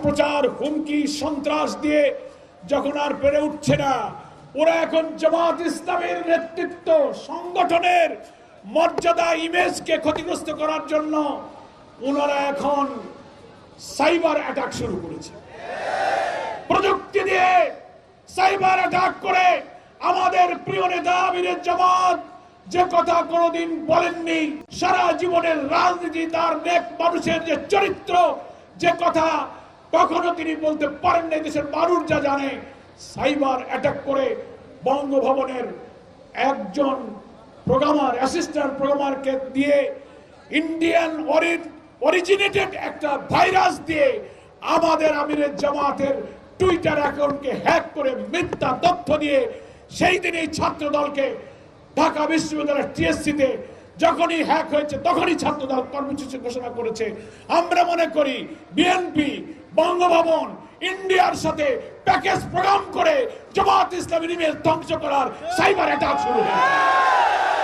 প্রচার হুমকি সন্ত্রাস দিয়ে যখন আর পেরে উঠছে না, ওরা এখন জামাত ইসলামের নেতৃত্ব সংগঠনের মর্যাদা ইমেজকে ক্ষতিগ্রস্ত করার জন্য ওনারা এখন সাইবার অ্যাটাক শুরু করেছে। প্রযুক্তি দিয়ে সাইবার অ্যাটাক করে আমাদের প্রিয় নেতা আমিরের জামাত যে কথা কোনোদিন বলেননি, সারা জীবনের রাজনীতি তার নেক মানুষের যে চরিত্র, যে কথা কখনো তিনি বলতে পারেন না, দেশের মানুষ যা জানে, সাইবার অ্যাটাক করে বঙ্গভবনের একজন প্রোগ্রামার, অ্যাসিস্ট্যান্ট প্রোগ্রামারকে দিয়ে ইন্ডিয়ান অরিজিনেটেড একটা ভাইরাস দিয়ে আমাদের আমিরের জামাতের টুইটার অ্যাকাউন্টকে হ্যাক করে মিথ্যা তথ্য দিয়ে সেই দিনই ছাত্র দলকে ঢাকা বিশ্ববিদ্যালয়ের টিএসসিতে যখনই হ্যাক হয়েছে তখনই ছাত্রদল কর্মসূচি ঘোষণা করেছে। আমরা মনে করি বিএনপি বঙ্গভবন ইন্ডিয়ার সাথে প্যাকেজ প্রোগ্রাম করে জামাত ইসলামীর ইমেজ ধ্বংস করার সাইবার অ্যাটাক শুরু হয়েছে।